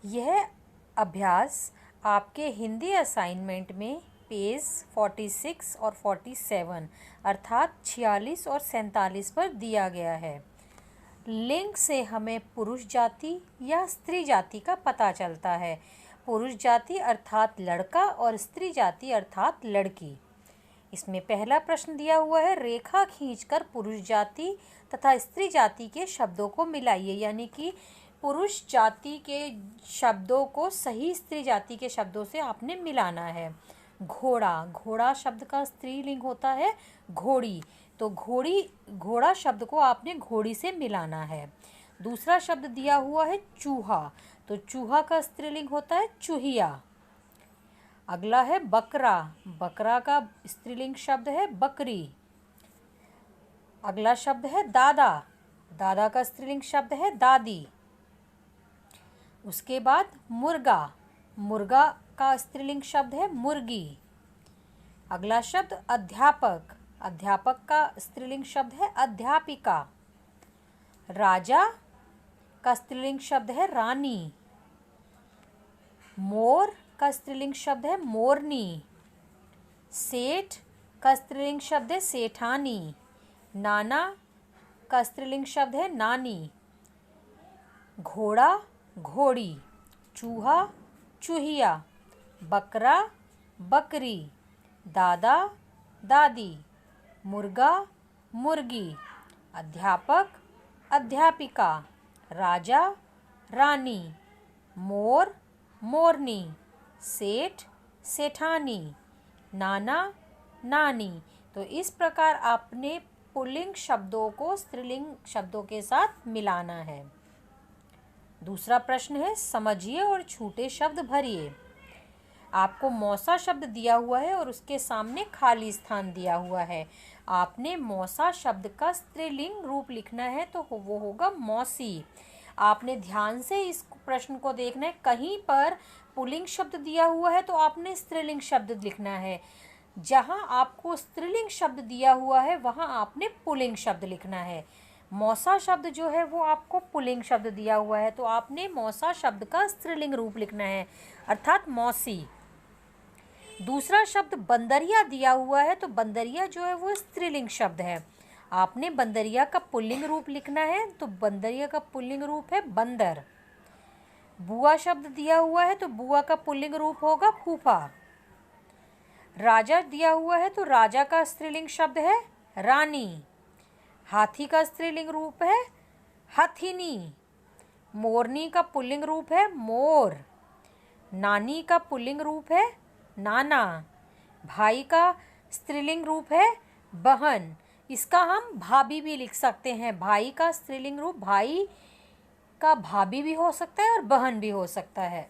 यह अभ्यास आपके हिंदी असाइनमेंट में पेज 46 और 47 अर्थात 46 और 47 पर दिया गया है। लिंग से हमें पुरुष जाति या स्त्री जाति का पता चलता है। पुरुष जाति अर्थात लड़का और स्त्री जाति अर्थात लड़की। इसमें पहला प्रश्न दिया हुआ है, रेखा खींचकर पुरुष जाति तथा स्त्री जाति के शब्दों को मिलाइए। यानी कि पुरुष जाति के शब्दों को सही स्त्री जाति के शब्दों से आपने मिलाना है। घोड़ा, घोड़ा शब्द का स्त्रीलिंग होता है घोड़ी, तो घोड़ा शब्द को आपने घोड़ी से मिलाना है। दूसरा शब्द दिया हुआ है चूहा, तो चूहा का स्त्रीलिंग होता है चूहिया। अगला है बकरा, बकरा का स्त्रीलिंग शब्द है बकरी। अगला शब्द है दादा, दादा का स्त्रीलिंग शब्द है दादी। उसके बाद मुर्गा, मुर्गा का स्त्रीलिंग शब्द है मुर्गी। अगला शब्द अध्यापक, अध्यापक का स्त्रीलिंग शब्द है अध्यापिका। राजा का स्त्रीलिंग शब्द है रानी। मोर का स्त्रीलिंग शब्द है मोरनी। सेठ का स्त्रीलिंग शब्द है सेठानी। नाना का स्त्रीलिंग शब्द है नानी। घोड़ा घोड़ी। चूहा चूहिया। बकरा बकरी। दादा दादी। मुर्गा मुर्गी। अध्यापक अध्यापिका। राजा रानी। मोर मोरनी। सेठ सेठानी। नाना नानी। तो इस प्रकार आपने पुल्लिंग शब्दों को स्त्रीलिंग शब्दों के साथ मिलाना है। दूसरा प्रश्न है, समझिए और छूटे शब्द भरिए। आपको मौसा शब्द दिया हुआ है और उसके सामने खाली स्थान दिया हुआ है। आपने मौसा शब्द का स्त्रीलिंग रूप लिखना है तो वो होगा मौसी। आपने ध्यान से इस प्रश्न को देखना है, कहीं पर पुल्लिंग शब्द दिया हुआ है तो आपने स्त्रीलिंग शब्द लिखना है। जहां आपको स्त्रीलिंग शब्द दिया हुआ है वहां आपने पुल्लिंग शब्द लिखना है। मौसा शब्द जो है वो आपको पुल्लिंग शब्द दिया हुआ है तो आपने मौसा शब्द का स्त्रीलिंग रूप लिखना है अर्थात मौसी। दूसरा शब्द बंदरिया दिया हुआ है तो बंदरिया जो है वो स्त्रीलिंग शब्द है। आपने बंदरिया का पुल्लिंग रूप लिखना है तो बंदरिया का पुल्लिंग रूप है बंदर। बुआ शब्द दिया हुआ है तो बुआ का पुल्लिंग रूप होगा फूफा। राजा दिया हुआ है तो राजा का स्त्रीलिंग शब्द है रानी। हाथी का स्त्रीलिंग रूप है हथिनी। मोरनी का पुल्लिंग रूप है मोर। नानी का पुल्लिंग रूप है नाना। भाई का स्त्रीलिंग रूप है बहन। इसका हम भाभी भी लिख सकते हैं। भाई का स्त्रीलिंग रूप भाई का भाभी भी हो सकता है और बहन भी हो सकता है।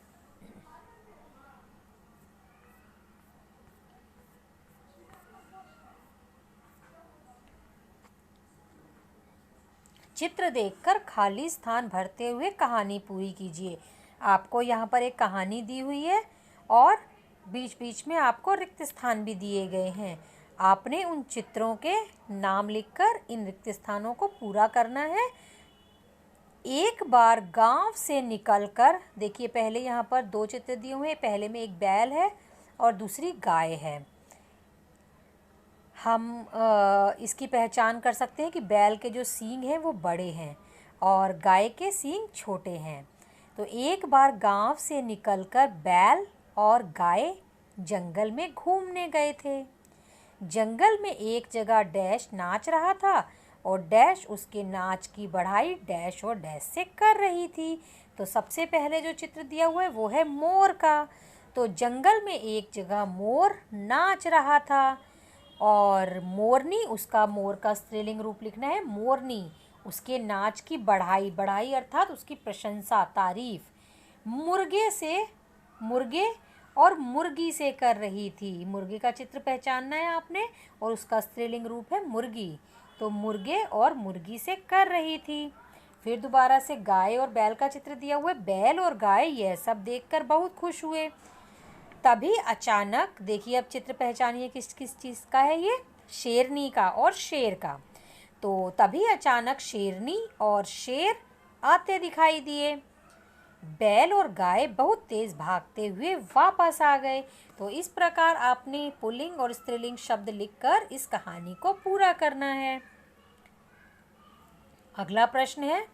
चित्र देखकर खाली स्थान भरते हुए कहानी पूरी कीजिए। आपको यहाँ पर एक कहानी दी हुई है और बीच बीच में आपको रिक्त स्थान भी दिए गए हैं। आपने उन चित्रों के नाम लिखकर इन रिक्त स्थानों को पूरा करना है। एक बार गांव से निकलकर, देखिए पहले यहाँ पर दो चित्र दिए हुए हैं। पहले में एक बैल है और दूसरी गाय है। हम इसकी पहचान कर सकते हैं कि बैल के जो सींग हैं वो बड़े हैं और गाय के सींग छोटे हैं। तो एक बार गांव से निकलकर बैल और गाय जंगल में घूमने गए थे। जंगल में एक जगह डैश नाच रहा था और डैश उसके नाच की बढ़ाई डैश और डैश से कर रही थी। तो सबसे पहले जो चित्र दिया हुआ है वो है मोर का। तो जंगल में एक जगह मोर नाच रहा था और मोरनी, उसका मोर का स्त्रीलिंग रूप लिखना है मोरनी। उसके नाच की बढ़ाई, बढ़ाई अर्थात उसकी प्रशंसा तारीफ मुर्गे और मुर्गी से कर रही थी। मुर्गे का चित्र पहचानना है आपने और उसका स्त्रीलिंग रूप है मुर्गी। तो मुर्गे और मुर्गी से कर रही थी। फिर दोबारा से गाय और बैल का चित्र दिया हुआ है। बैल और गाय यह सब देखकर बहुत खुश हुए। तभी अचानक, देखिए अब चित्र पहचानिए किस किस चीज़ का है ये, शेरनी का और शेर का। तो तभी अचानक शेरनी और शेर आते दिखाई दिए। बैल और गाय बहुत तेज भागते हुए वापस आ गए। तो इस प्रकार आपने पुल्लिंग और स्त्रीलिंग शब्द लिखकर इस कहानी को पूरा करना है। अगला प्रश्न है,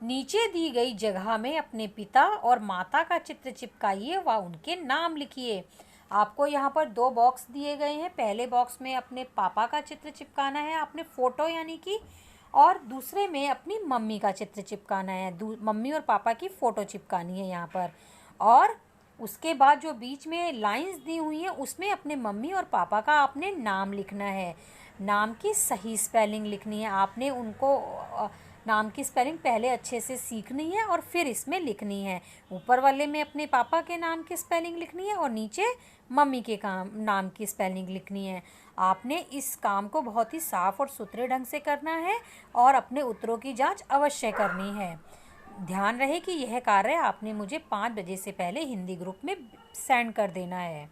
नीचे दी गई जगह में अपने पिता और माता का चित्र चिपकाइए व उनके नाम लिखिए। आपको यहाँ पर 2 बॉक्स दिए गए हैं। पहले बॉक्स में अपने पापा का चित्र चिपकाना है, आपने फोटो यानी कि, और दूसरे में अपनी मम्मी का चित्र चिपकाना है। मम्मी और पापा की फ़ोटो चिपकानी है यहाँ पर। और उसके बाद जो बीच में लाइंस दी हुई हैं उसमें अपने मम्मी और पापा का आपने नाम लिखना है। नाम की सही स्पेलिंग लिखनी है। आपने उनको नाम की स्पेलिंग पहले अच्छे से सीखनी है और फिर इसमें लिखनी है। ऊपर वाले में अपने पापा के नाम की स्पेलिंग लिखनी है और नीचे मम्मी के नाम की स्पेलिंग लिखनी है। आपने इस काम को बहुत ही साफ और सुथरे ढंग से करना है और अपने उत्तरों की जांच अवश्य करनी है। ध्यान रहे कि यह कार्य आपने मुझे 5 बजे से पहले हिंदी ग्रुप में सेंड कर देना है।